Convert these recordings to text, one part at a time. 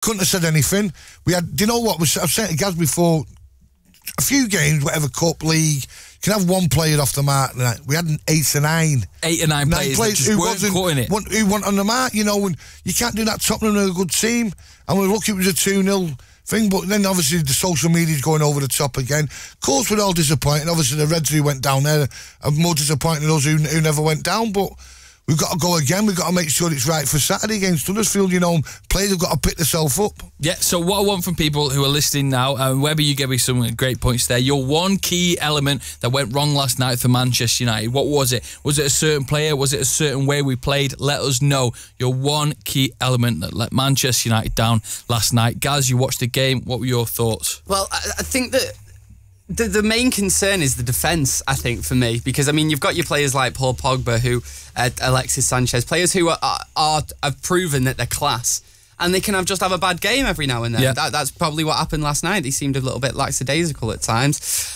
couldn't have said anything. We had, do you know what? I've said to Gaz before, a few games, whatever, cup, league, you can have one player off the mark. We had 8 or 9. 8 or 9 players who weren't cutting it. Who weren't on the mark, you know, and you can't do that. Tottenham are a good team, and we're lucky it was a 2-0 thing, but then obviously the social media's going over the top again. Of course, we're all disappointed. Obviously, the Reds who went down there are more disappointed than us who never went down, but we've got to go again. We've got to make sure it's right for Saturday against Huddersfield. You know, players have got to pick themselves up. Yeah, so what I want from people who are listening now, and Webber, you gave me some great points there. Your one key element that went wrong last night for Manchester United, what was it? Was it a certain player? Was it a certain way we played? Let us know your one key element that let Manchester United down last night. Gaz, you watched the game. What were your thoughts? Well, I think that the main concern is the defence, I think, for me, because, I mean, you've got your players like Paul Pogba, Alexis Sanchez, players who have proven that they're class, and they can just have a bad game every now and then. Yeah. That's probably what happened last night. They seemed a little bit lackadaisical at times.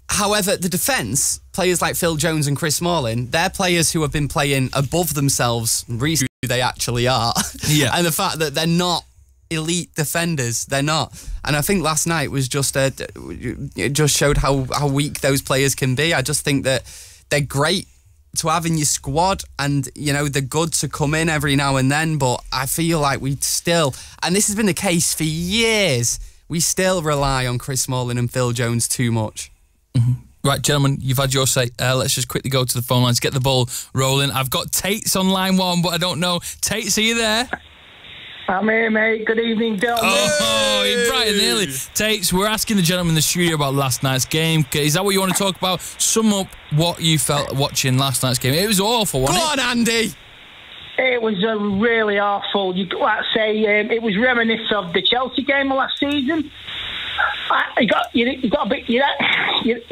However, the defence, players like Phil Jones and Chris Smalling, they're players who have been playing above themselves, recently who they actually are. Yeah. And the fact that they're not elite defenders, they're not. And I think last night was it just showed how weak those players can be. I just think that they're great to have in your squad, and you know, they're good to come in every now and then, but I feel like we still, and this has been the case for years, we still rely on Chris Smalling and Phil Jones too much. Right, gentlemen, you've had your say. Let's just quickly go to the phone lines, get the ball rolling. I've got Tate's on line 1, but I don't know. Tate's, are you there? I'm here, mate. Good evening, Dylan. Oh, bright and early. Tates, we're asking the gentleman in the studio about last night's game. Is that what you want to talk about? Sum up what you felt watching last night's game. It was awful, wasn't it? Go on, Andy. It was really awful. You like say it was reminiscent of the Chelsea game of last season. You got to be, your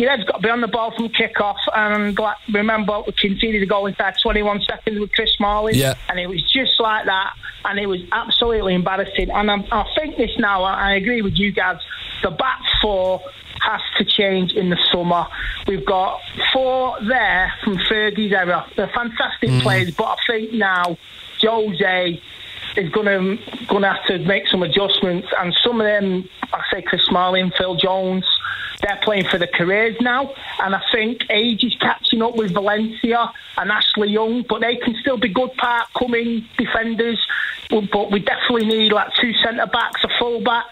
head's got to be on the ball from kick-off, and like, remember we conceded a goal inside 21 seconds with Chris Smalling, and it was just like that, and it was absolutely embarrassing. And I think this now, I agree with you guys, the back four has to change in the summer. We've got 4 there from Fergie's era. They're fantastic players, but I think now Jose is going to have to make some adjustments, and some of them, I say Chris Smalling, Phil Jones, they're playing for their careers now, and I think age is catching up with Valencia and Ashley Young, but they can still be good coming defenders, but we definitely need like 2 centre-backs, a full-back,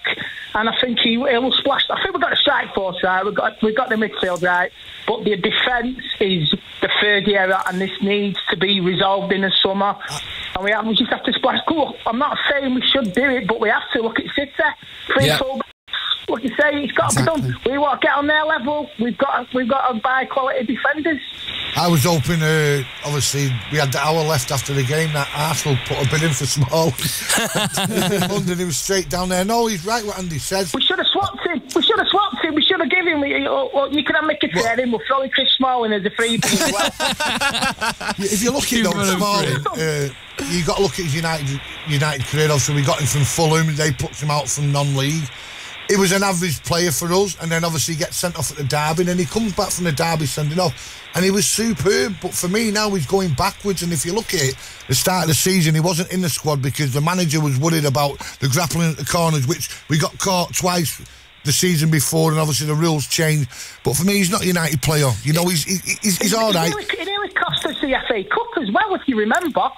and I think he'll splash. I think we've got the strike force right, we've got the midfield right, but the defence is the third era, and this needs to be resolved in the summer. And we just have to splash. Cool. I'm not saying we should do it, but we have to look at City. Full-backs, like you say, it's got to be done. We want to get on their level. We've got to buy quality defenders. I was hoping, obviously, we had the hour left after the game that Arsenal put a bid in for Small. London, he was straight down there. No, he's right what Andy says. We should have swapped him. We should have given him. You can have Mickey Training. We'll throw in Chris Smalling as a freebie as well. If you look at Smalling, you got to look at his United career. Obviously, we got him from Fulham. They put him out from non-league. He was an average player for us, and then obviously gets sent off at the derby, and then he comes back from the derby sending off, and he was superb. But for me now, he's going backwards, and if you look at it, the start of the season, he wasn't in the squad because the manager was worried about the grappling at the corners, which we got caught twice the season before, and obviously the rules changed. But for me, he's not a United player. You know, he's all right. It nearly cost us the FA Cup as well, if you remember.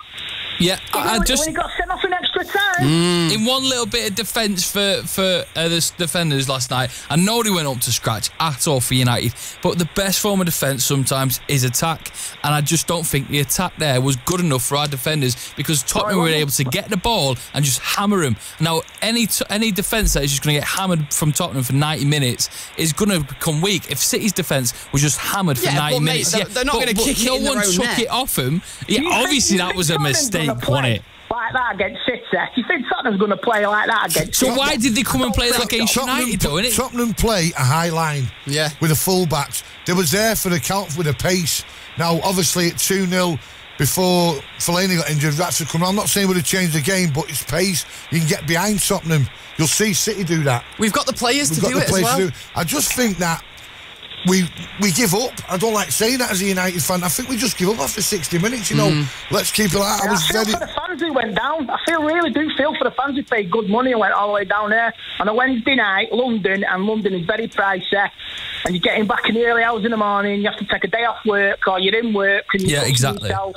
Yeah, when he got sent off in extra time. In one little bit of defence for the defenders last night, and nobody went up to scratch at all for United, but the best form of defence sometimes is attack, and I just don't think the attack there was good enough for our defenders, because Tottenham were able to get the ball and just hammer him. Now, any defence that is just going to get hammered from Tottenham for 90 minutes is going to become weak. If City's defence was just hammered for 90 minutes, they're not going to kick it in their own net. No one took it off him. Yeah, obviously that was a mistake, wasn't it? Like that against City. Do you think Tottenham's going to play like that against City? So why did they come and play that against United, though, innit? Tottenham play a high line with the full-backs. They was there for the count with the pace. Now, obviously, at 2-0, before Fellaini got injured, Ratford come on. I'm not saying we'd have changed the game, but it's pace. You can get behind Tottenham. You'll see City do that. We've got the players to do it as well. I just think that we give up. I don't like saying that as a United fan. I think we just give up after 60 minutes, you know. Let's keep it like that. I feel for the fans who went down. I really do feel for the fans who paid good money and went all the way down there on a Wednesday night, London is very pricey, and you're getting back in the early hours in the morning, you have to take a day off work, or you're in work and you're exactly. yourself.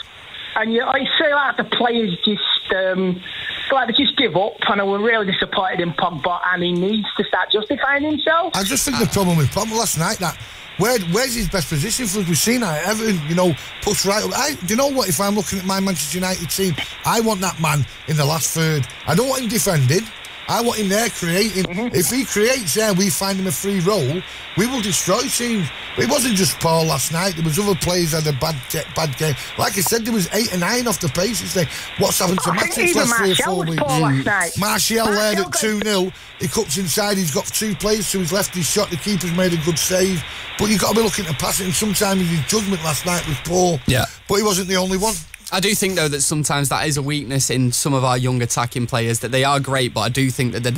And I say like the players just they just give up, and we're really disappointed in Pogba, and he needs to start justifying himself. I just think the problem with Pogba last night, that where's his best position for us? We've seen that Everton, you know, push right up. Do you know what? If I'm looking at my Manchester United team, I want that man in the last third. I don't want him defending. I want him there creating. If he creates there, we find him a free role, we will destroy teams. But it wasn't just Paul last night. There was other players that had a bad game. Like I said, there was 8 or 9 off the pace. It's like, what's happened to Matic last 3 or 4 weeks? Martial led at 2-0. He cuts inside. He's got 2 players to his left. His shot. The keeper's made a good save. But you've got to be looking to pass it. And sometimes his judgment last night was poor. Yeah. But he wasn't the only one. I do think, though, that sometimes that is a weakness in some of our young attacking players, that they are great, but I do think that the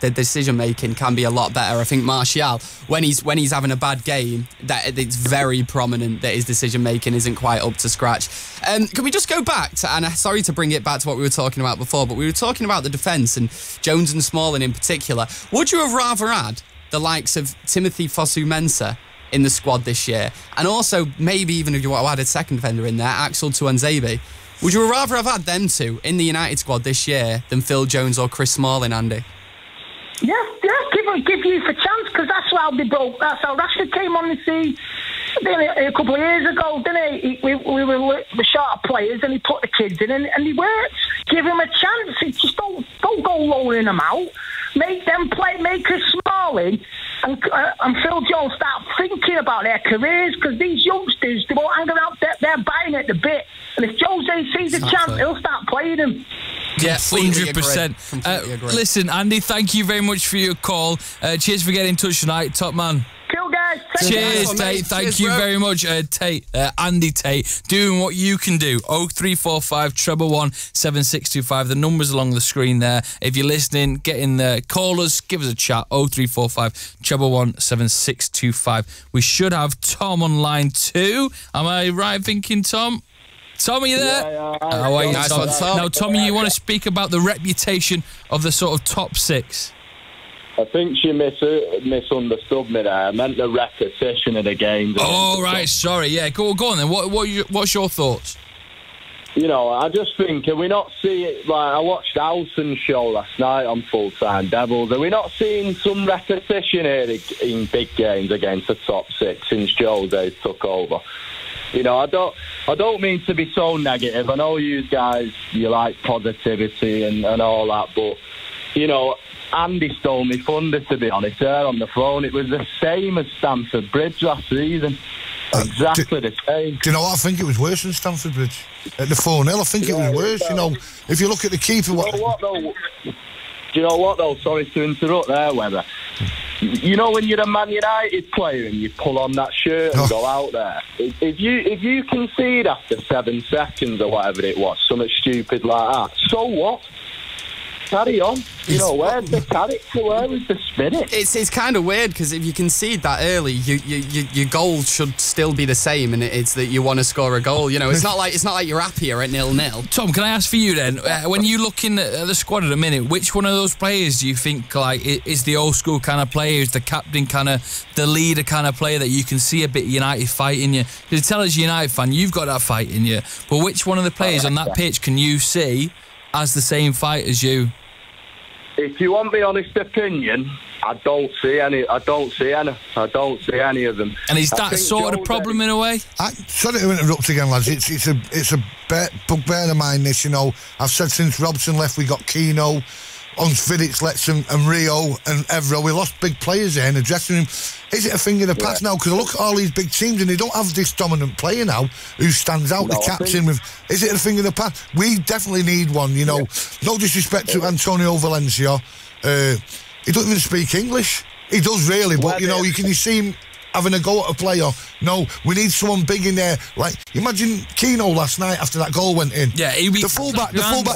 decision-making can be a lot better. I think Martial, when he's having a bad game, that it's very prominent that his decision-making isn't quite up to scratch. Can we just go back to, and sorry to bring it back to what we were talking about before, but we were talking about the defence and Jones and Smalling in particular. Would you have rather had the likes of Timothy Fosu-Mensah in the squad this year, and also maybe even if you had a second defender in there, Axel Tuanzebe? Would you rather have had them two in the United squad this year than Phil Jones or Chris Smalling, Andy? Yeah, give you a chance, because that's how they broke. That's how Rashford came on the scene a couple of years ago, didn't he? We were short of players, and he put the kids in, and he worked. Give him a chance. Just don't go rolling them out. Make them play. Make Chris Smalling and Phil Jones start thinking about their careers, because these youngsters, they won't hang around. They're buying at the bit, and if Jose sees a chance, he'll start playing them. Yeah, 100%. Listen, Andy, thank you very much for your call. Cheers for getting in touch tonight, top man. Cool, guys. Cheers, Tate. Thank you very much, Andy Tate, doing what you can do. 0345 111 7625. The number's along the screen there. If you're listening, get in there. Call us, give us a chat. 0345 111 7625. We should have Tom on line 2. Am I right thinking, Tom? Tom, are you there? Yeah. How are you, Tom? Now, Tommy, you want to speak about the reputation of the sort of top 6? I think she misunderstood me there. I meant the repetition of the games. Oh, right, sorry. Yeah, go on then. What's your thoughts? You know, I just think, are we not seeing, like, I watched Alson's show last night on Full-Time Devils. Are we not seeing some repetition here in big games against the top 6 since Jose took over? You know, I don't mean to be so negative. I know you guys, you like positivity and all that, but, you know, Andy stole me thunder, to be honest, there on the phone. It was the same as Stamford Bridge last season. Exactly the same. Do you know what? I think it was worse than Stamford Bridge. At the 4-0, I think it was worse. You know, if you look at the keeper... Do you know what, though? Sorry to interrupt there, Weather. You know when you're a Man United player and you pull on that shirt and go out there? If you concede after 7 seconds or whatever it was, something stupid like that, so what? Carry on. You know, where's the character? Where is the spirit? It's kind of weird, because if you concede that early, your goal should still be the same, and it's that you want to score a goal. You know, it's not like you're happier at 0-0. Tom, can I ask for you then? When you're looking at the squad at a minute, which one of those players do you think is the old school kind of player, is the captain kind of, the leader kind of player that you can see a bit United fight in you? Because tell us, United fan, you've got that fight in you. But which one of the players on that pitch can you see as the same fight as you? If you want my honest opinion, I don't see any of them. And is that sort of the problem in a way? Sorry to interrupt again, lads. It's a bugbear of mine, this, you know. I've said since Robson left, we got Keno, Ons Vidic, Letson and Rio and Evra. We lost big players there in the dressing room. Is it a thing of the past now? Because I look at all these big teams and they don't have this dominant player now who stands out, the captain. Is it a thing of the past? We definitely need one, you know. No disrespect to Antonio Valencia. He doesn't even speak English. He does really, but, you know, you see him having a go at a player. No, we need someone big in there. Like, imagine Keano last night after that goal went in. Yeah, the fullback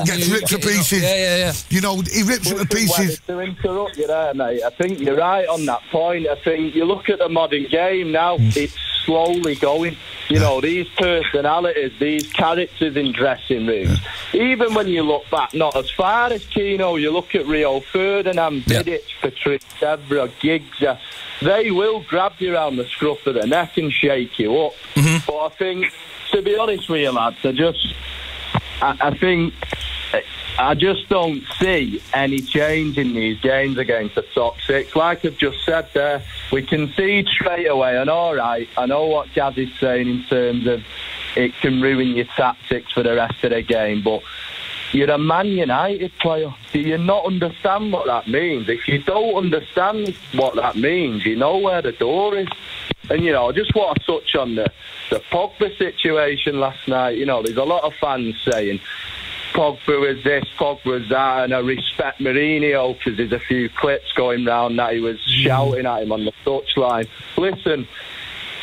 gets ripped to pieces. Yeah. You know, he rips it to pieces. To interrupt you there, mate, I think you're right on that point. I think you look at the modern game now, it's slowly going. You know, these personalities, these characters in dressing rooms. Even when you look back, not as far as Keano, you look at Rio Ferdinand, Vidic, Patrice Evra, Giggs. They will grab you around the scruff of the neck and shake you up. But I think, to be honest with you, lads, I just don't see any change in these games against the top six. Like I've just said there, we concede straight away, and all right, I know what Gaz is saying in terms of it can ruin your tactics for the rest of the game, but you're a Man United player. Do you not understand what that means? If you don't understand what that means, you know where the door is. And, you know, I just want to touch on the Pogba situation last night. You know, there's a lot of fans saying Pogba was this, Pogba was that, and I respect Mourinho because there's a few clips going round that he was shouting at him on the touchline. Listen,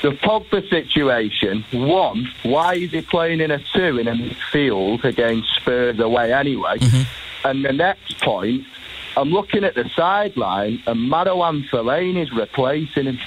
the Pogba situation, one, why is he playing in a 2 in a midfield against Spurs away anyway? And the next point, I'm looking at the sideline and Marouane Fellaini's replacing him.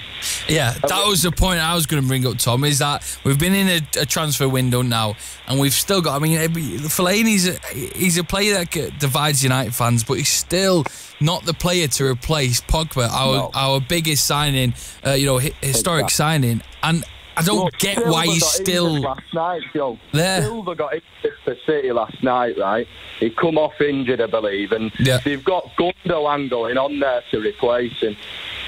Yeah, that was the point I was going to bring up, Tom, is that we've been in a transfer window now and we've still got, I mean, he's a player that divides United fans, but he's still not the player to replace Pogba, our biggest signing, historic signing. And I don't get why he's still last night, Joe. There. Silva got injured for City last night, right? He come off injured, I believe, and they've got Gundogan going on there to replace him.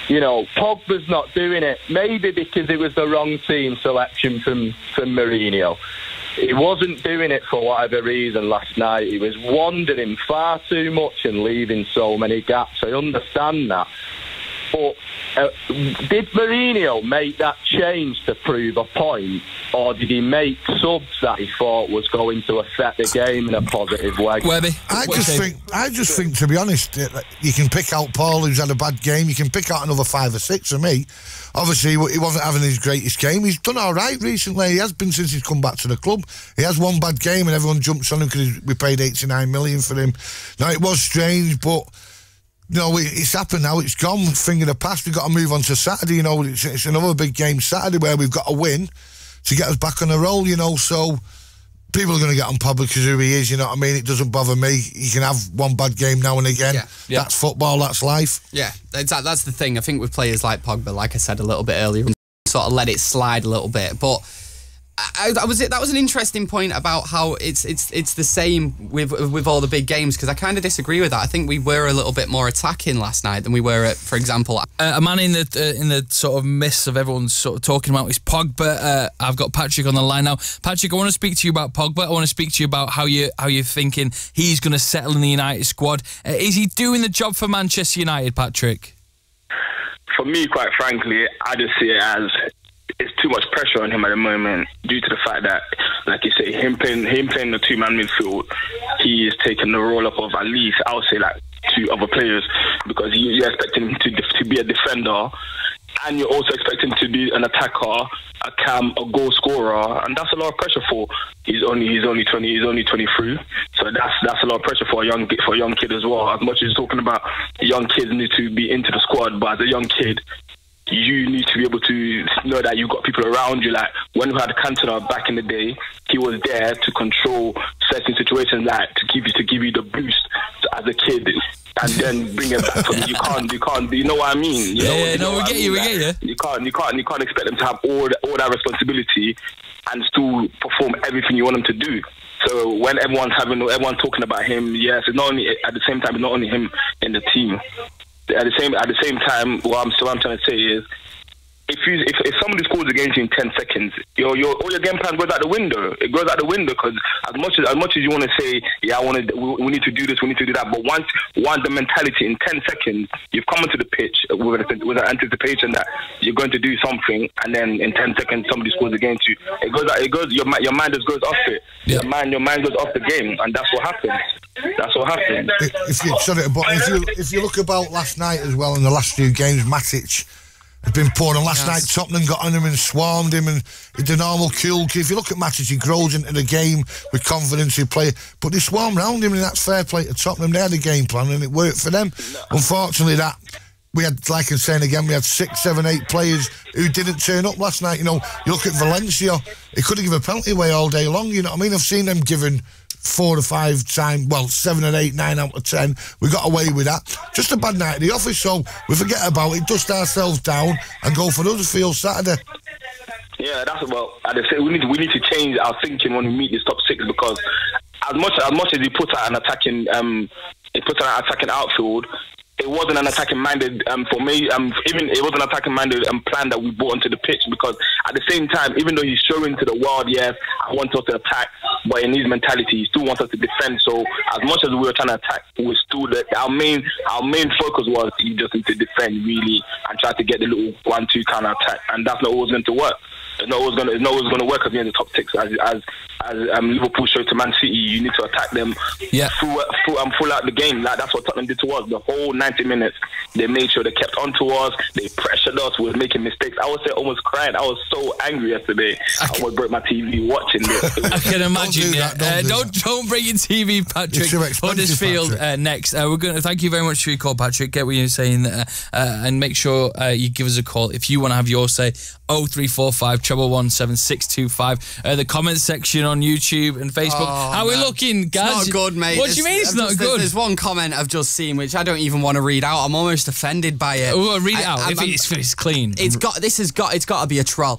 You know, Pogba's not doing it. Maybe because it was the wrong team selection from Mourinho. He wasn't doing it for whatever reason last night. He was wandering far too much and leaving so many gaps. I understand that. But did Mourinho make that change to prove a point, or did he make subs that he thought was going to affect the game in a positive way? I just think, to be honest, you can pick out Paul, who's had a bad game. You can pick out another 5 or 6 for me. Obviously, he wasn't having his greatest game. He's done all right recently. He has been since he's come back to the club. He has one bad game, and everyone jumps on him because we paid 89 million for him. Now, it was strange, but no, it's happened now. It's gone. Finger the past. We've got to move on to Saturday. You know, it's another big game Saturday where we've got to win to get us back on the roll. You know, so people are going to get on Pogba because who he is. You know what I mean? It doesn't bother me. He can have one bad game now and again. Yeah. That's football. That's life. Yeah, that's the thing. I think with players like Pogba, like I said a little bit earlier, sort of let it slide a little bit, but. That was an interesting point about how it's the same with all the big games, because I kind of disagree with that. I think we were a little bit more attacking last night than we were at, for example, a man in the sort of midst of everyone sort of talking about is Pogba. I've got Patrick on the line now. Patrick, I want to speak to you about Pogba. I want to speak to you about how you're thinking he's going to settle in the United squad. Is he doing the job for Manchester United, Patrick? For me, quite frankly, I just see it as it's too much pressure on him at the moment due to the fact that, like you say, him playing the 2-man midfield, he is taking the role up of at least, I would say, like 2 other players, because you're expecting him to be a defender, and you're also expecting him to be an attacker, a goal scorer, and that's a lot of pressure for. He's only 23, so that's a lot of pressure for a young kid as well. As much as you're talking about young kids need to be into the squad, but as a young kid, you need to be able to know that you've got people around you. Like when we had Cantona back in the day, he was there to control certain situations, like to give you the boost as a kid, and then bring it back from you. You can't. You know what I mean? We get you. You can't expect them to have all that responsibility and still perform everything you want them to do. So when everyone's talking about him, yes, it's not only at the same time, it's not only him in the team. At the same time, what I'm trying to say is, if somebody scores against you in 10 seconds, all your game plan goes out the window. It goes out the window, because as much as you want to say, we need to do this, we need to do that, but once the mentality in 10 seconds, you've come onto the pitch with an anticipation that you're going to do something, and then in 10 seconds somebody scores against you. Your mind just goes off it. Yeah. Your mind goes off the game, and that's what happens. That's what happened. If you look about last night as well, in the last few games, Matic They've been poor, and last night Tottenham got on him and swarmed him, and he's a normal cool kid. If you look at matches, he grows into the game with confidence, he play, but they swarmed round him, and that's fair play to Tottenham. They had a game plan and it worked for them. Unfortunately, we had, like I'm saying again, we had 6, 7, 8 players who didn't turn up last night. You know, you look at Valencia, he could have given a penalty away all day long, you know what I mean? I've seen them given 4 or 5 times, well, 7 or 8, 9 out of 10. We got away with that. Just a bad night at the office, so we forget about it, dust ourselves down and go for Huddersfield Saturday. Yeah, that's well. As I say, we need to change our thinking when we meet this top 6, because as much as he put out an attacking outfield, it wasn't an attacking-minded for me. Even it wasn't an attacking-minded plan that we brought onto the pitch, because at the same time, even though he's showing to the world, yes, I want us to attack, but in his mentality, he still wants us to defend. So as much as we were trying to attack, we still our main focus was you just need to defend really and try to get the little 1-2 counter attack, and that's not always going to work. It's not always going to work as in the top 6. As Liverpool showed to Man City, you need to attack them full out the game. Like, that's what Tottenham did to us. The whole 90 minutes, they made sure they kept on to us. They pressured us. We were making mistakes. I would say almost crying. I was so angry yesterday. I almost broke my TV watching this. I can imagine. Don't break your TV, Patrick. Huddersfield next. We're going to thank you very much for your call, Patrick. Get what you're saying there, and make sure you give us a call if you want to have your say. 0345 111 7625. The comment section on YouTube and Facebook. How are we looking, guys? It's not good, mate. What do you mean it's not good? There's one comment I've just seen which I don't even want to read out. I'm almost offended by it. Oh, read it out. If it's clean. It's got to be a troll.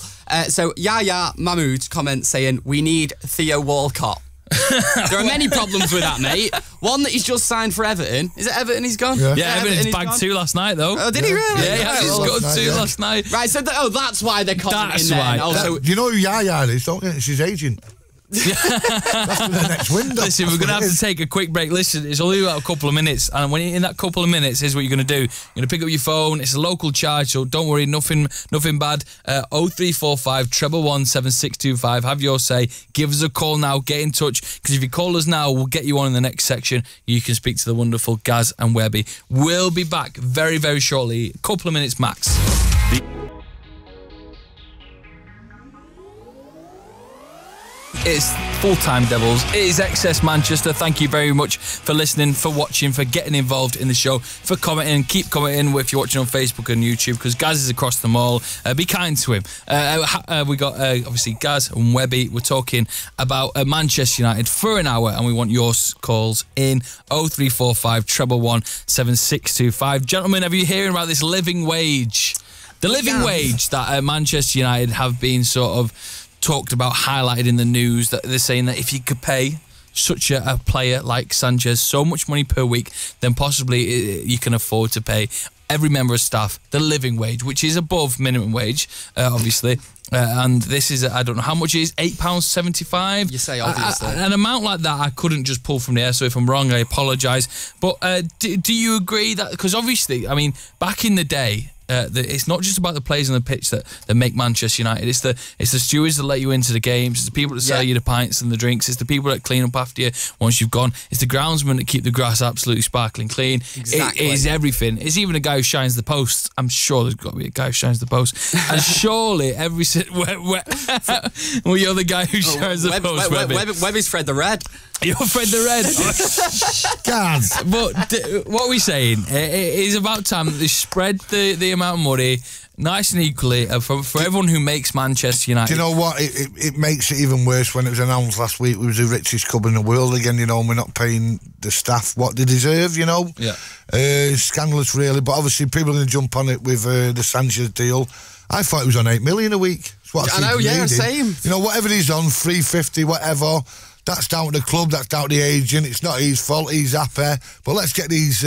So Yahya Mahmood comments saying, "We need Theo Walcott." There are many problems with that, mate. One, that he's just signed for Everton. Is it Everton he's gone? Yeah, Everton's bagged 2 last night, though. Oh, did he really? Yeah, he's got 2 last night. Right, so that's why they're commenting. That's why. Also, You know who Yaya is, don't you? It's his agent. That's for the next window. Listen, we're going to have to take a quick break. Listen, it's only about a couple of minutes, and when you're in that couple of minutes, here's what you're going to do. You're going to pick up your phone. It's a local charge, so don't worry, nothing bad. 0345 111 7625. Have your say. Give us a call now. Get in touch, because if you call us now, we'll get you on in the next section. You can speak to the wonderful Gaz and Webby. We'll be back very, very shortly. A couple of minutes max. It's Full-Time Devils. It is XS Manchester. Thank you very much for listening, for watching, for getting involved in the show, for commenting. Keep commenting if you're watching on Facebook and YouTube, because Gaz is across them all. Be kind to him. We got, obviously, Gaz and Webby. We're talking about Manchester United for an hour, and we want your calls in 0345 111 7625. Gentlemen, have you hearing about this living wage? The living wage that Manchester United have been sort of talked about, highlighted in the news, that they're saying that if you could pay such a player like Sanchez so much money per week, then possibly you can afford to pay every member of staff the living wage, which is above minimum wage, obviously. And this is, I don't know how much it is, £8.75. You say, obviously. An amount like that I couldn't just pull from the air, so if I'm wrong, I apologise. But do you agree that, because obviously, I mean, back in the day, it's not just about the players on the pitch that make Manchester United. It's the stewards that let you into the games. It's the people that sell you the pints and the drinks. It's the people that clean up after you once you've gone. It's the groundsmen that keep the grass absolutely sparkling clean. Exactly. It is everything. It's even a guy who shines the posts. I'm sure there's got to be a guy who shines the post. And surely well, you're the guy who shines the post. Webby's Fred the Red. You're Fred the Red. Gaz. But what are we saying? It is about time that they spread the amount of money nice and equally for everyone who makes Manchester United. Do you know what? It makes it even worse when it was announced last week we was the richest club in the world again, you know, and we're not paying the staff what they deserve, you know. Yeah. Scandalous, really. But obviously people are going to jump on it with the Sanchez deal. I thought it was on $8 million a week. That's what I know, yeah, same. You know, whatever he's on, $350, whatever. That's down to the club, that's down to the agent. It's not his fault, he's happy. But let's get these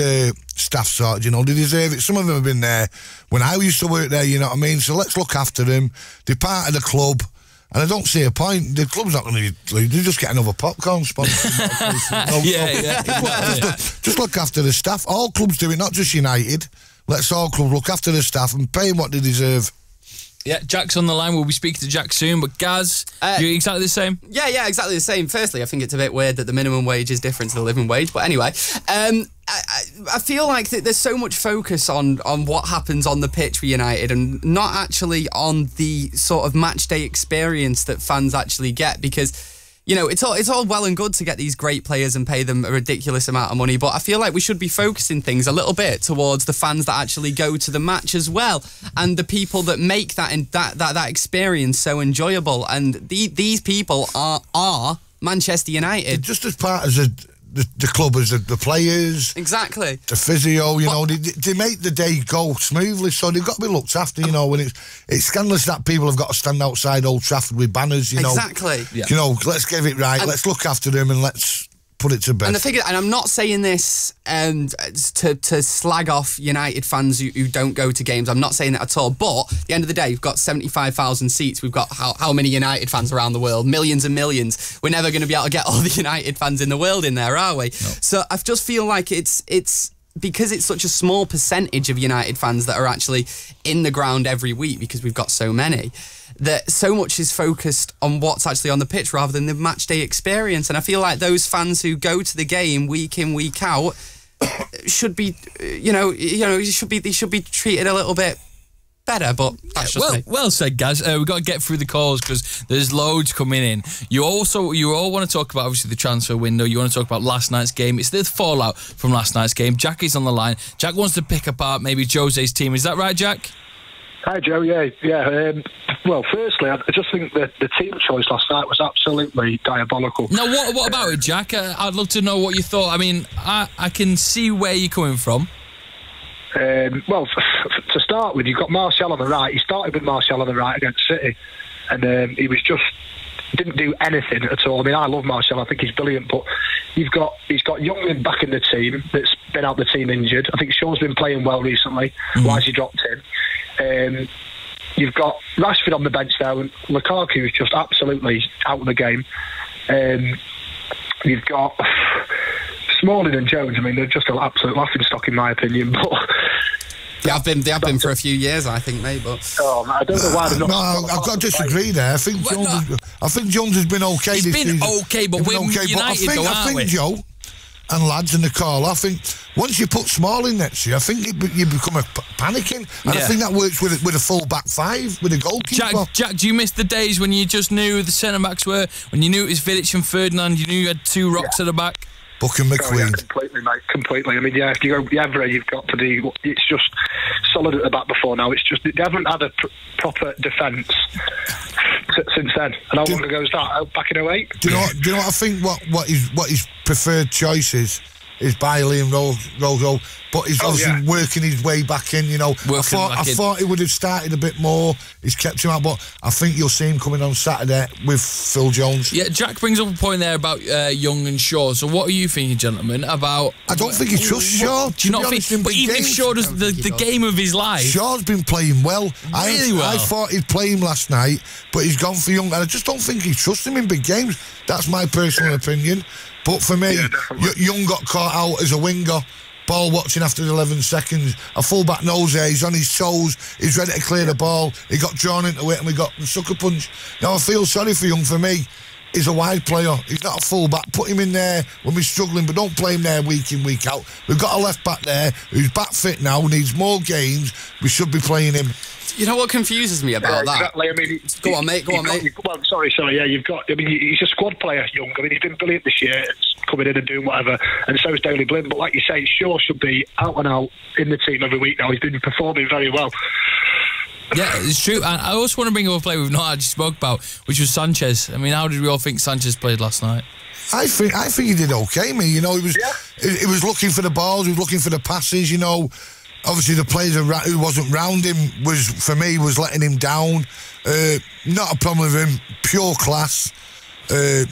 staff sorted, you know. They deserve it. Some of them have been there when I used to work there, you know what I mean? So let's look after them. They're part of the club. And I don't see a point. The club's not going to lose. They just get another popcorn sponsor. Just look after the staff. All clubs do it, not just United. Let's all clubs look after the staff and pay them what they deserve. Yeah, Jack's on the line. We'll be speaking to Jack soon. But Gaz, you're exactly the same? Yeah, exactly the same. Firstly, I think it's a bit weird that the minimum wage is different to the living wage. But anyway, I feel like that there's so much focus on what happens on the pitch for United and not actually on the sort of match day experience that fans actually get, because it's all well and good to get these great players and pay them a ridiculous amount of money, but I feel like we should be focusing things a little bit towards the fans that actually go to the match as well, and the people that make that experience so enjoyable. And these people are Manchester United. Just as part of the club, as the players, exactly, the physio, they make the day go smoothly, so they've got to be looked after, and it's scandalous that people have got to stand outside Old Trafford with banners, exactly. Let's give it right, let's look after them and let's put it to bed. And I'm not saying this to slag off United fans who don't go to games. I'm not saying that at all. But at the end of the day, we've got 75,000 seats. We've got how many United fans around the world? Millions and millions. We're never going to be able to get all the United fans in the world in there, are we? No. So I just feel like it's because it's such a small percentage of United fans that are actually in the ground every week, because we've got so many, that so much is focused on what's actually on the pitch rather than the match day experience. And I feel like those fans who go to the game week in, week out should be, they should be treated a little bit better, but that's just well said, Gaz. We've got to get through the calls because there's loads coming in. You all want to talk about, obviously, the transfer window. You want to talk about last night's game. It's the fallout from last night's game. Jack is on the line. Jack wants to pick apart maybe Jose's team. Is that right, Jack? Hi, Joe. Yeah. Well, firstly, I just think that the team choice last night was absolutely diabolical. Now, what about it, Jack? I'd love to know what you thought. I mean, I can see where you're coming from. Well, to start with, you've got Martial on the right. He started with Martial on the right against City, and he was just didn't do anything at all. I mean, I love Martial. I think he's brilliant, but he's got Youngman back in the team that's been out the team injured. I think Shaw's been playing well recently. Why has he dropped in? You've got Rashford on the bench there, and Lukaku is just absolutely out of the game. You've got Smalling and Jones. I mean, they're just an absolute laughing stock in my opinion. But they have been for a few years, I think, mate. But I don't know why they're not. No, I've got to disagree there. I think Jones has been okay. He's been okay, but we're United, I think Joe and lads in the call, I think once you put Smalling next to you, I think you become panicking, and I think that works with a full back five with a goalkeeper. Jack, do you miss the days when you just knew the centre backs were, when you knew it was Vidic and Ferdinand, you knew you had two rocks at the back? Buck and McQueen. Yeah, completely, mate. Completely. I mean, if you go Evra, you've got to do. It's just solid at the back before now. It's just they haven't had a proper defence since then. And how long ago was that? Back in 2008. Do you know what I think? What his preferred choice is Bailey and Rojo, but he's obviously working his way back in. I thought he would have started a bit more. He's kept him out, but I think you'll see him coming on Saturday with Phil Jones. Yeah, Jack brings up a point there about Young and Shaw. So what are you thinking, gentlemen, about... I don't think he trusts Shaw. Do you not think... But even if Shaw does the game of his life... Shaw's been playing well. Really well. I thought he'd play him last night, but he's gone for Young, and I just don't think he trusts him in big games. That's my personal opinion. But for me, Young got caught out as a winger, ball watching after 11 seconds. A fullback knows there, he's on his toes, he's ready to clear the ball. He got drawn into it and we got the sucker punch. Now I feel sorry for Young. For me, he's a wide player. He's not a fullback. Put him in there when we're struggling, but don't play him there week in, week out. We've got a left back there who's back fit now, needs more games. We should be playing him. You know what confuses me about that? Exactly. I mean, go on, mate. Well, sorry. Yeah, you've got. I mean, he's a squad player, Young. I mean, he's been brilliant this year, coming in and doing whatever, and so is Daley Blind. But like you say, Shaw should be out and out in the team every week now. He's been performing very well. Yeah, it's true. And I also want to bring up a player we've not actually spoke about, which was Sanchez. I mean, how did we all think Sanchez played last night? I think he did okay, mate. He was looking for the balls, he was looking for the passes, Obviously, the players who wasn't round him was letting him down. Not a problem with him. Pure class.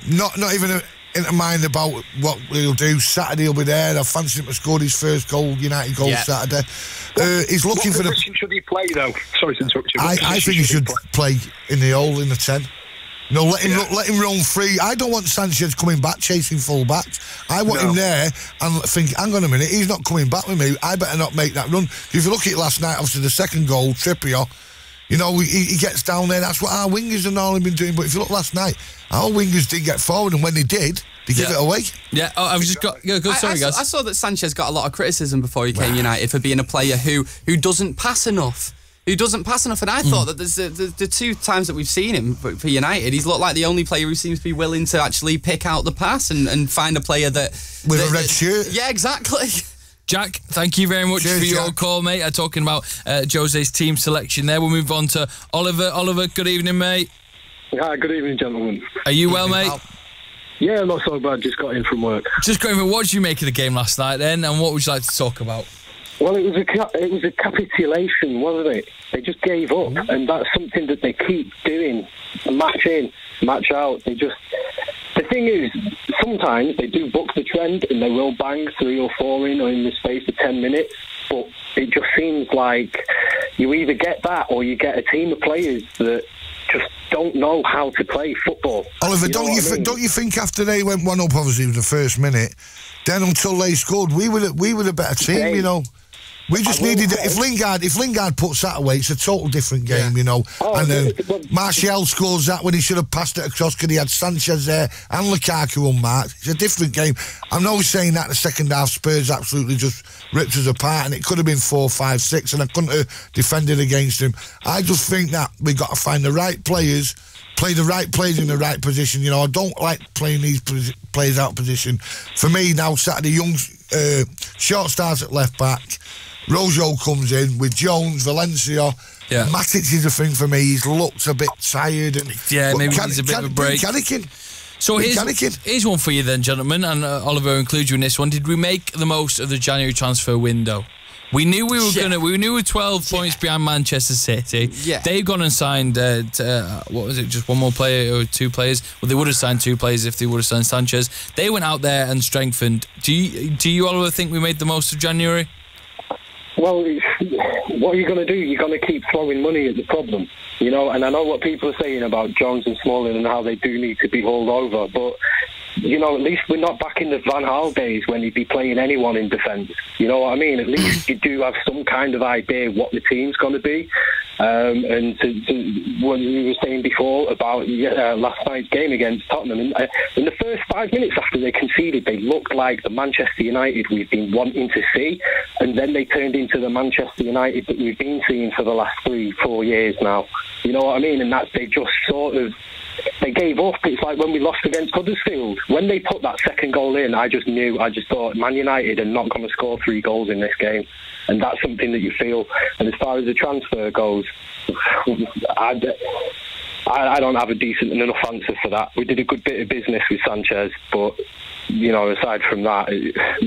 Not even into mind about what he'll do. Saturday he'll be there. I fancy him to score his first United goal Saturday. He's looking for the. What position should he play though? Sorry to interrupt you. I think he should play in the hole in the 10. No, let him run free. I don't want Sanchez coming back chasing full backs. I want him there and think, hang on a minute, he's not coming back with me. I better not make that run. If you look at it last night, obviously the second goal, Trippier, You know, he gets down there. That's what our wingers have normally been doing. But if you look last night, our wingers did get forward, and when they did, they give it away. Yeah, I've just got... Sorry, guys. I saw that Sanchez got a lot of criticism before he came United for being a player who doesn't pass enough. And I thought that the 2 times that we've seen him for United, he's looked like the only player who seems to be willing to actually pick out the pass and find a player that... With a red shirt. Yeah, exactly. Jack, thank you very much for your call, mate. Talking about Jose's team selection there. We'll move on to Oliver. Oliver, good evening, mate. Hi, good evening, gentlemen. Are you well, mate? Yeah, not so bad. Just got in from work. What did you make of the game last night then, and what would you like to talk about? Well, it was a capitulation, wasn't it? They just gave up, and that's something that they keep doing, match in, match out. The thing is, sometimes they do buck the trend and they will bang 3 or 4 in the space of 10 minutes, but it just seems like you either get that or you get a team of players that just don't know how to play football. Oliver, don't you think after they went 1 up, obviously it was the first minute, then until they scored, we were the better team, you know. We just needed it. If Lingard puts that away, it's a total different game, you know. Martial scores that when he should have passed it across because he had Sanchez there and Lukaku unmarked. It's a different game. I'm always saying that the second half Spurs absolutely just ripped us apart, and it could have been 4, 5, 6, and I couldn't have defended against him. I just think that we've got to find the right players, play the right players in the right position. You know, I don't like playing these players out of position. For me now, Saturday, Young short starts at left back. Rojo comes in with Jones, Valencia. Yeah. Matic is a thing for me. He's looked a bit tired. Maybe he's a bit of a break. So here's one for you then, gentlemen, and Oliver, I'll include you in this one. Did we make the most of the January transfer window? We knew we were 12 points behind Manchester City. Yeah. They've gone and signed, what was it, just one more player or 2 players? Well, they would have signed 2 players if they would have signed Sanchez. They went out there and strengthened. Do you, Oliver, think we made the most of January? Well, what are you going to do? You're going to keep throwing money at the problem, you know. And I know what people are saying about Jones and Smalling and how they do need to be hauled over, but you know, at least we're not back in the Van Gaal days when he'd be playing anyone in defence. You know what I mean? At least you do have some kind of idea what the team's going to be. And to what you were saying before about last night's game against Tottenham, in the first 5 minutes after they conceded, they looked like the Manchester United we've been wanting to see, and then they turned into the Manchester United that we've been seeing for the last 3-4 years now. You know what I mean? And that's, they just sort of, they gave up. It's like when we lost against Huddersfield. When they put that second goal in, I just thought Man United are not going to score 3 goals in this game. And that's something that you feel. And as far as the transfer goes, I don't have a decent enough answer for that. We did a good bit of business with Sanchez, but you know, aside from that,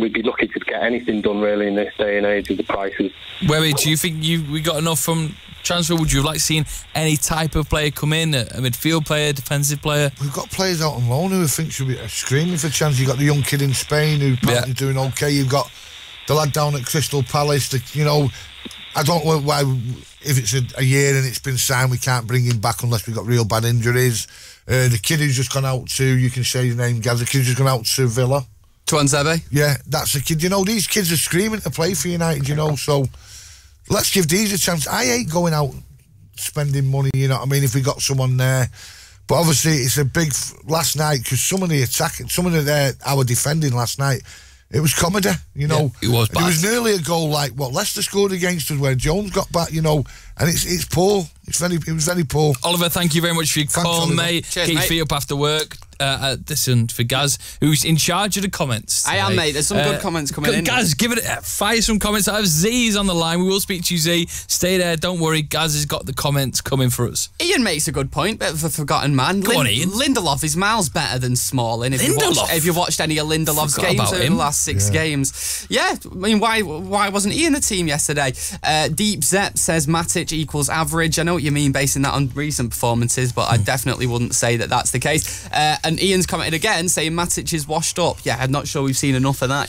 we'd be lucky to get anything done really in this day and age with the prices. Webby, do you think we got enough from transfer? Would you have liked seeing any type of player come in, a midfield player, defensive player? We've got players out on loan who I think should be screaming for chance. You've got the young kid in Spain who's apparently doing okay. You've got the lad down at Crystal Palace. You know, I don't know why, if it's a year and it's been signed, we can't bring him back unless we've got real bad injuries. The kid who's just gone out to, you can say his name, Gaz, the kid who's just gone out to Villa. Tuanzebe? Yeah, that's the kid. You know, these kids are screaming to play for United, you know, so let's give these a chance. I hate going out spending money, you know what I mean, if we got someone there. But obviously, it's a big last night because some of our defending last night, it was comedy, you know. Yeah, it was bad. It was nearly a goal like what Leicester scored against us where Jones got back, you know, and it's poor. It was very poor. Oliver, thank you very much for your call, Oliver. Mate. Cheers, Keep your mate. feet up after work. Listen for Gaz, who's in charge of the comments today. I am, mate. There's some good comments coming in. Gaz, give it fire some comments. I have Z's on the line. We will speak to you, Z. Stay there. Don't worry. Gaz has got the comments coming for us. Ian makes a good point. Bit of a forgotten man. Go on, Ian. Lindelof is miles better than Smalling. If you watched any of Lindelof's games over the last 6 games, yeah. I mean, why wasn't he in the team yesterday? Deep Zep says Matic equals average. I know what you mean, basing that on recent performances, but I definitely wouldn't say that that's the case. And Ian's commented again saying Matic is washed up. Yeah, I'm not sure we've seen enough of that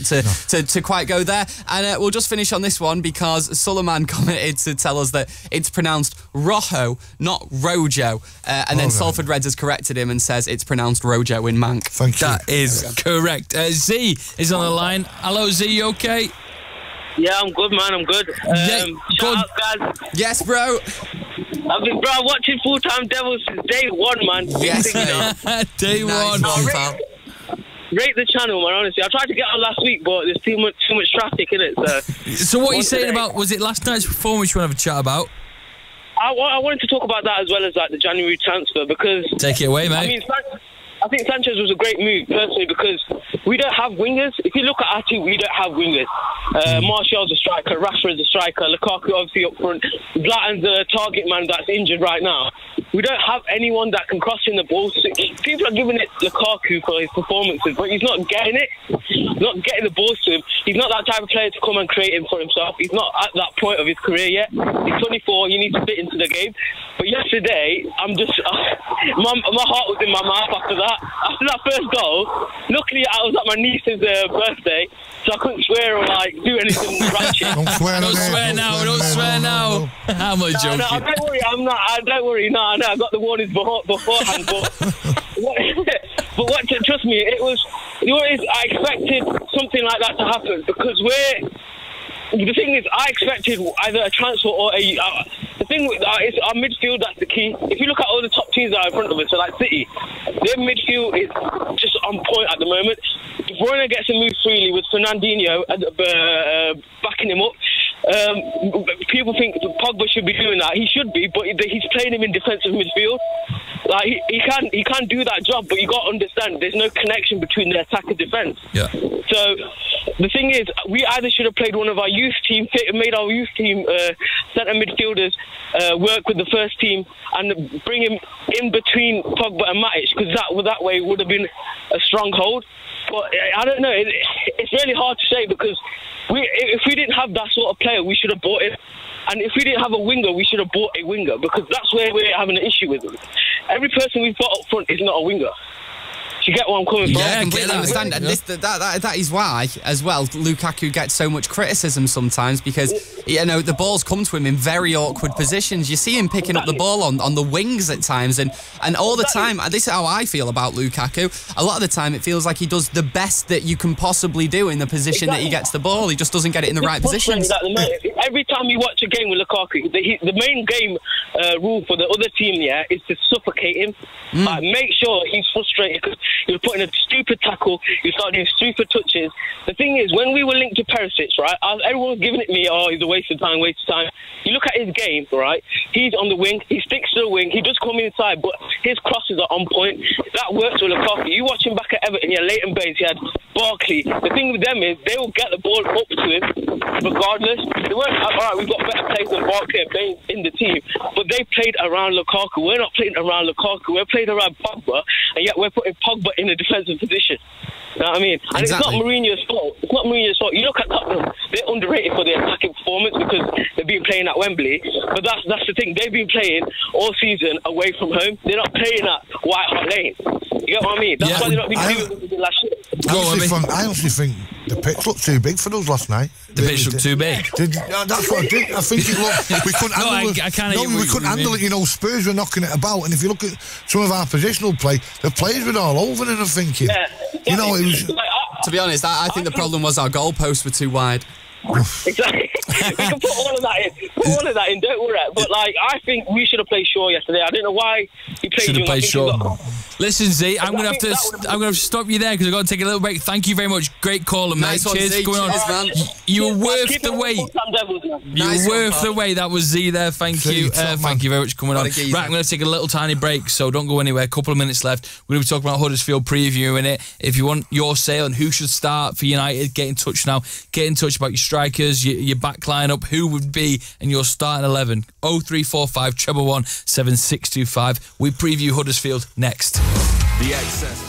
to quite go there. And we'll just finish on this one because Suleiman commented to tell us that it's pronounced Rojo, not Rojo. And then Salford Reds has corrected him and says it's pronounced Rojo in Manc. Thank you. That is correct. Z is on the line. Hello, Z, you okay? Yeah, I'm good, man. I'm good. Good. Shout out, guys. Yes, bro. I've been watching Full Time Devils since day one, man. Yes, mate. Day one. Pal. Rate the channel, man. Honestly, I tried to get on last week, but there's too much traffic in it. So what are you saying about? Was it last night's performance you want to have a chat about? I wanted to talk about that as well as like the January transfer because take it away, mate. I mean, I think Sanchez was a great move personally because we don't have wingers. If you look at our team, we don't have wingers. Martial's a striker, Rashford's a striker, Lukaku obviously up front, Zlatan's a target man that's injured right now. We don't have anyone that can cross in the ball. People are giving it Lukaku for his performances, but he's not getting it. He's not getting the balls to him. He's not that type of player to come and create him for himself. He's not at that point of his career yet. He's 24. He needs to fit into the game. But yesterday, I'm just my heart was in my mouth after that. After that first goal, luckily I was at my niece's birthday, so I couldn't swear or like do anything ratchet. Don't swear now. Don't swear now. I'm not joking. No, don't worry. I'm not. Don't worry. No, I got the warnings beforehand. But trust me, it was. I expected something like that to happen because the thing is, I expected either a transfer or the thing with is our midfield. That's the key. If you look at all the top teams that are in front of us, so like City, their midfield is just on point at the moment. De Bruyne gets to move freely with Fernandinho backing him up. People think Pogba should be doing that. He should be, but he's playing him in defensive midfield. Like he can't do that job, but you got to understand there's no connection between the attack and defence. Yeah. So the thing is, we either should have played one of our youth team, made our youth team centre midfielders work with the first team and bring him in between Pogba and Matic, because that way would have been a strong hold. But I don't know. It's really hard to say because if we didn't have that sort of player, we should have bought him. And if we didn't have a winger, we should have bought a winger because that's where we're having an issue with him. Every person we've got up front is not a winger. Do you get what I'm coming from? Yeah, I completely understand. And that is why, as well, Lukaku gets so much criticism sometimes because, the balls come to him in very awkward positions. You see him picking up the ball on the wings at times and all the time. This is how I feel about Lukaku. A lot of the time, it feels like he does the best that you can possibly do in the position that he gets the ball. He just doesn't get it in the right positions. Every time you watch a game with Lukaku, the main game rule for the other team, is to suffocate him. Like, make sure he's frustrated because he was putting a stupid tackle, he started doing stupid touches. The thing is, when we were linked to Perisic, right, everyone was giving it me, he's a waste of time. You look at his game, right, he's on the wing, he sticks to the wing, he does come inside, but his crosses are on point. That works with Lukaku. You watch him back at Everton, he had Leighton Baines, he had Barkley. The thing with them is, they will get the ball up to him, regardless. They weren't, alright, we've got better players than Barkley and Baines in the team, but they played around Lukaku. We're not playing around Lukaku, we're playing around Pogba, and yet we're putting Pogba in a defensive position. You know what I mean? And It's not Mourinho's fault. You look at Tottenham, they're underrated for their attacking performance because they've been playing at Wembley. But that's the thing. They've been playing all season away from home. They're not playing at White Hart Lane. You get what I mean? That's why they're not been doing what they did last year. I honestly think the pitch looked too big for us last night. The pitch looked too big. That's what I did. I think it looked. We couldn't handle it. We couldn't handle it. Spurs were knocking it about, and if you look at some of our positional play, the players were all over it. I'm thinking, it was. To be honest, I think the problem was our goalposts were too wide. Exactly. We can put all of that in. Don't worry. But I think we should have played Shaw yesterday. I don't know why he played. Should have played Shaw. Listen, Z, I'm gonna have to stop you there because I've got to take a little break. Thank you very much. Great call, mate. Nice Cheers for going on. You were worth the wait. You were worth the wait. That was Z there. Thank you. Thank you very much for coming on. Right, I'm going to take a little tiny break, so don't go anywhere. A couple of minutes left. We're going to be talking about Huddersfield, previewing it. If you want your say on who should start for United, get in touch now. Get in touch about your strikers, your back line up, who would be in your starting 11. 0345 111 7625. We preview Huddersfield next. The Excess.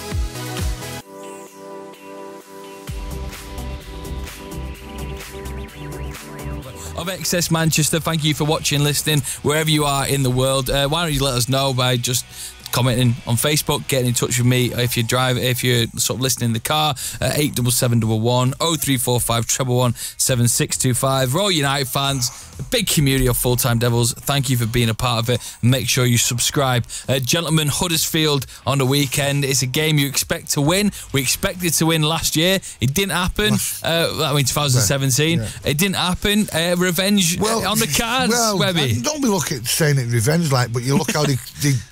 Of Excess Manchester, thank you for watching, listening, wherever you are in the world. Why don't you let us know by just commenting on Facebook, getting in touch with me if you're sort of listening in the car, 87711 0345 111 7625. We're all United fans. a big community of Full-Time Devils. Thank you for being a part of it. Make sure you subscribe. Gentlemen, Huddersfield on the weekend. It's a game you expect to win. We expected to win last year. It didn't happen. 2017. Yeah. It didn't happen. Revenge on the cards, Webby. Don't be looking at saying it revenge but you look how they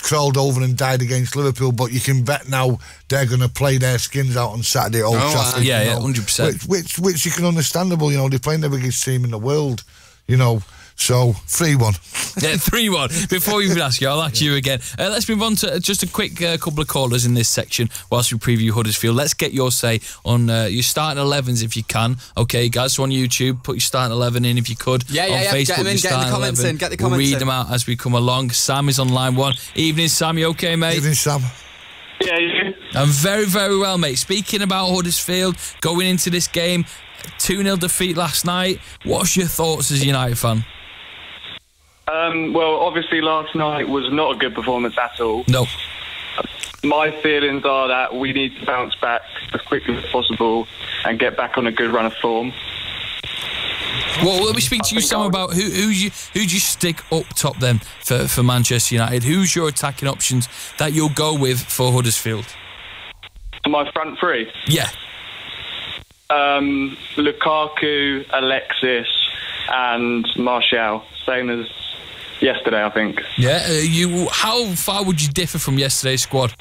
crawled over and died against Liverpool, but you can bet now they're going to play their skins out on Saturday at Old Trafford. 100%. Which you can understandable, they're playing the biggest team in the world, so 3-1. Yeah, 3-1. Before we even ask you, I'll ask you again. Let's move on to just a quick couple of callers in this section whilst we preview Huddersfield. Let's get your say on your starting 11s if you can. Okay, guys, so on YouTube, put your starting 11 in if you could. Yeah. On Facebook, get them in, get the comments 11. In, get the comments We'll read them out as we come along. Sam is on line 1. Evening, Sam, you okay, mate? Evening, Sam. Yeah, you? I'm very, very well, mate. Speaking about Huddersfield, going into this game, 2-0 defeat last night. What's your thoughts as a United fan? Well, obviously last night was not a good performance at all. No. My feelings are that we need to bounce back as quickly as possible and get back on a good run of form. Well, let me speak to you, Sam, about who'd you stick up top then for Manchester United? Who's your attacking options that you'll go with for Huddersfield? My front three? Yeah. Lukaku, Alexis and Martial. Same as yesterday, I think. Yeah. How far would you differ from yesterday's squad?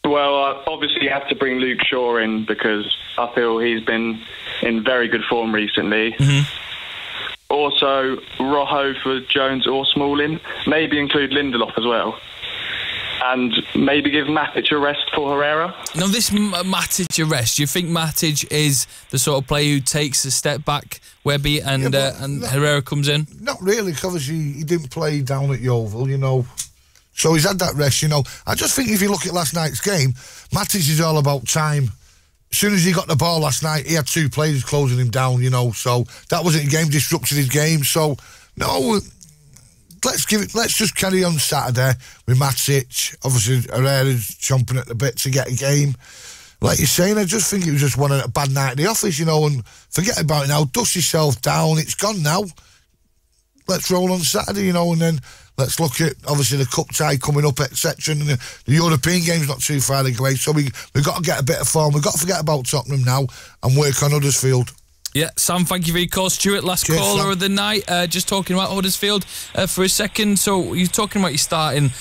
Well, obviously you have to bring Luke Shaw in because I feel he's been in very good form recently. Mm-hmm. Also, Rojo for Jones or Smalling. Maybe include Lindelof as well. And maybe give Matic a rest for Herrera. Now, this Matic a rest, do you think Matic is the sort of player who takes a step back, Webby, and Herrera comes in? Not really, because obviously he didn't play down at Yeovil, So he's had that rest, I just think if you look at last night's game, Matic is all about time. As soon as he got the ball last night, he had 2 players closing him down, so that wasn't a game, disrupted his game. So, no, let's just carry on Saturday with Matic. Obviously, Herrera's chomping at the bit to get a game. Like you're saying, I just think it was just a bad night at the office, and forget about it now. Dust yourself down. It's gone now. Let's roll on Saturday, and then let's look at, obviously, the cup tie coming up, etc. And the European game's not too far away, so we've got to get a bit of form. We've got to forget about Tottenham now and work on Huddersfield. Yeah, Sam, thank you for your call. Stuart, last caller of the night, just talking about Huddersfield for a second. So you're talking about your starting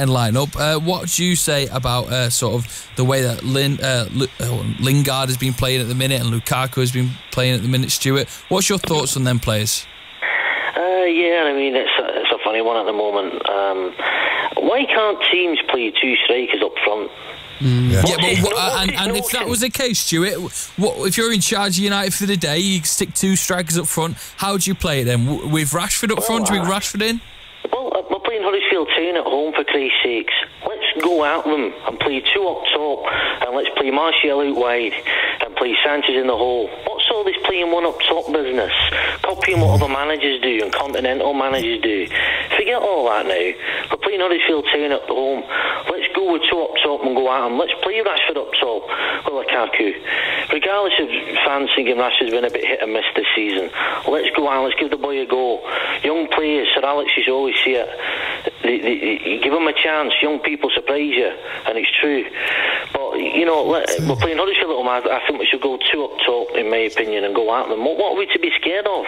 lineup. What do you say about sort of the way that Lingard has been playing at the minute and Lukaku has been playing at the minute, Stuart? What's your thoughts on them players? Yeah, I mean, it's a funny one at the moment. Why can't teams play 2 strikers up front? Yeah, and if that was the case, Stuart, if you're in charge of United for the day, you stick 2 strikers up front, how do you play it then? With Rashford up front, do you bring Rashford in? Well, we're playing Huddersfield Town at home, for Christ's sakes. Let's go at them and play 2 up top, and let's play Martial out wide and play Sanchez in the hole. What's all this playing 1 up top business? Copying what other managers do and continental managers do. Forget all that now. We're playing Huddersfield Town at home. Let's go with 2 up top and go at them. Let's play Rashford up top with Lukaku. Regardless of fans thinking Rashford's been a bit hit and miss this season, let's go on, let's give the boy a go. Young players, Sir Alex used to always say it, you give them a chance, young people surprise you, and it's true. But, we're playing Huddersfield at home. I think we should go 2 up top, in my opinion, and go at them. What are we to be scared of?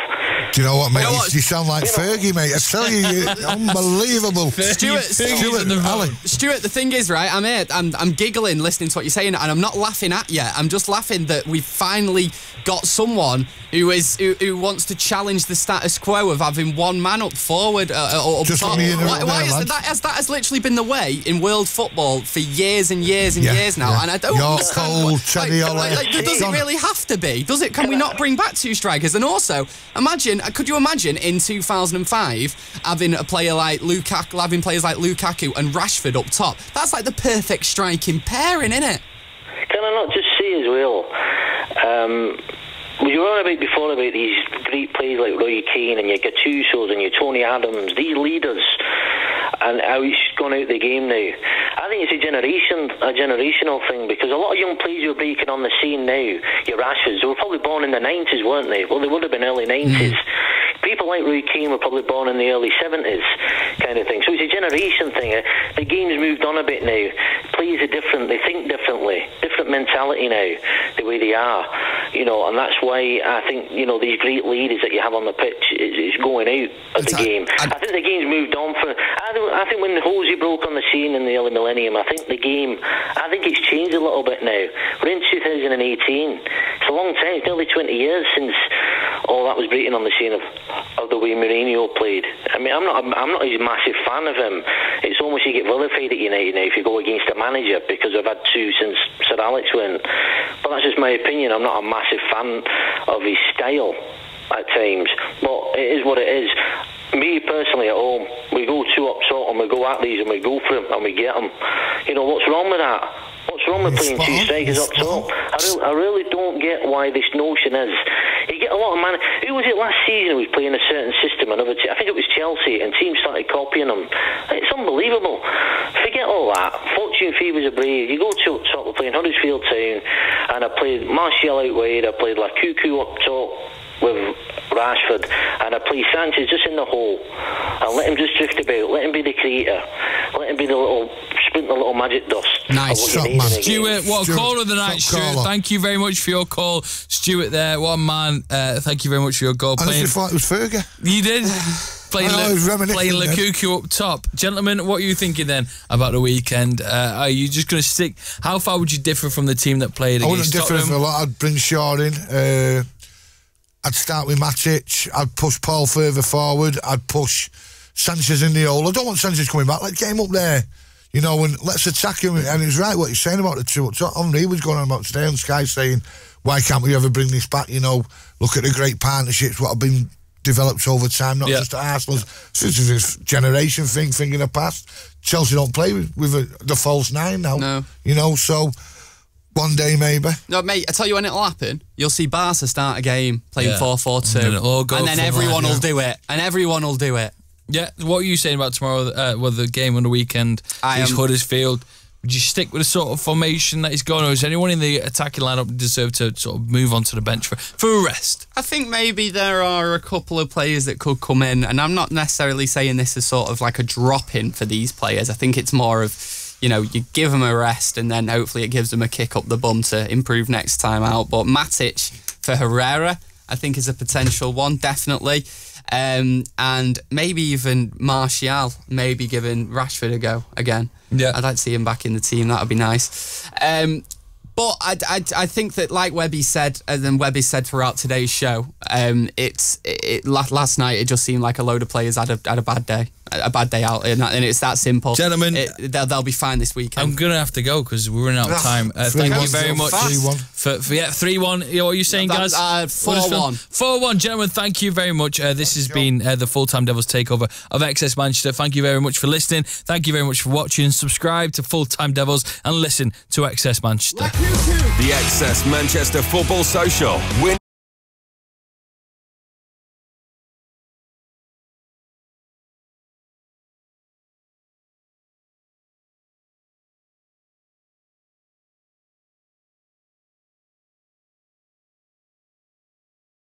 Do you know what, mate? You sound like Fergie, mate. I tell you, you're unbelievable. Stuart, the thing is, right, I'm giggling listening to what you're saying, and I'm not laughing at you. I'm just laughing that we've finally got someone who wants to challenge the status quo of having 1 man up forward or up just top. Why is that has literally been the way in world football for years and years and years now, and I don't understand. Does it really have to be? Does it? Can we not bring back 2 strikers? And also, could you imagine in 2005 having a player like Lukaku, having players like Lukaku and Rashford up top? That's like the perfect striking pairing, isn't it? Can I not just say as well? We were on about before about these great players like Roy Keane and your Gattusos and your Tony Adams, these leaders, and how he's gone out the game now. I think it's a generational thing, because a lot of young players who are breaking on the scene now, your Rashes, they were probably born in the 90s, weren't they? Well, they would have been early 90s. people like Roy Keane were probably born in the early 70s kind of thing. So it's a generation thing. The game's moved on a bit now. Players are different. They think differently. Different mentality now, the way they are. And that's why I think, these great leaders that you have on the pitch is going out of the game. I think the game's moved on. I think when Hosey broke on the scene in the early millennium, I think it's changed a little bit now. We're in 2018. It's a long time. It's nearly 20 years since all that was breaking on the scene of the way Mourinho played. I mean, I'm not a massive fan of him. It's almost you get vilified at United now if you go against a manager, because I've had two since Sir Alex went. But that's just my opinion. I'm not a massive fan of his style at times. But it is what it is. Me personally at home, we go two up top and we go at these and we go for them and we get them. What's wrong with that? What's wrong with playing two strikers up top? I really don't get why this notion is. You get a lot of who was it last season who was playing a certain system? I think it was Chelsea, and teams started copying them. It's unbelievable. Forget all that. Fortune fevers are brave. You go two up top, we're playing Huddersfield Town, and I played Martial out wide, I played Lukaku up top with Rashford, and I play Sanchez just in the hole and let him just drift about, let him be the creator, let him be the little magic dust. Nice shot, man. Stuart, what a call of the night, Stuart. Thank you very much for your call, Stuart there. What a man. Thank you very much for your goal. I just thought it was Fergie. You did? Playing Lukaku up top. Gentlemen, what are you thinking then about the weekend? Are you just going to stick? How far would you differ from the team that played against Tottenham? I wouldn't differ a lot. I'd bring Shaw in. I'd start with Matic. I'd push Paul further forward. I'd push Sanchez in the hole. I don't want Sanchez coming back. Let's get him up there, and let's attack him. And it's right what you're saying about the two up top. Henry was going on about today on Sky saying, why can't we ever bring this back? Look at the great partnerships, what have been developed over time, not just at Arsenal. This is this generation thing in the past. Chelsea don't play with the false nine now. No. So one day maybe. No, mate, I tell you when it'll happen. You'll see Barca start a game playing 4-4-2, and then everyone will do it. And everyone will do it. Yeah, what are you saying about tomorrow, with the game on the weekend is Huddersfield? Would you stick with the sort of formation that he's gone, or is anyone in the attacking lineup deserve to sort of move on to the bench for a rest? I think maybe there are a couple of players that could come in, and I'm not necessarily saying this is sort of like a drop-in for these players. I think it's more of, you give them a rest and then hopefully it gives them a kick up the bum to improve next time out. But Matic for Herrera, I think, is a potential one, definitely. And maybe even Martial, maybe giving Rashford a go again. Yeah, I'd like to see him back in the team. That would be nice. But I think that, like Webby said, and then Webby said throughout today's show, last night it just seemed like a load of players had a bad day. A bad day out, and it's that simple. Gentlemen, they'll be fine this weekend. I'm going to have to go because we're running out of time. Thank you very much. 3-1. 3-1. What are you saying, guys? 4-1. 4-1. Gentlemen, thank you very much. This has been the Full-Time Devils takeover of XS Manchester. Thank you very much for listening. Thank you very much for watching. Subscribe to Full-Time Devils and listen to XS Manchester. The XS Manchester Football Social.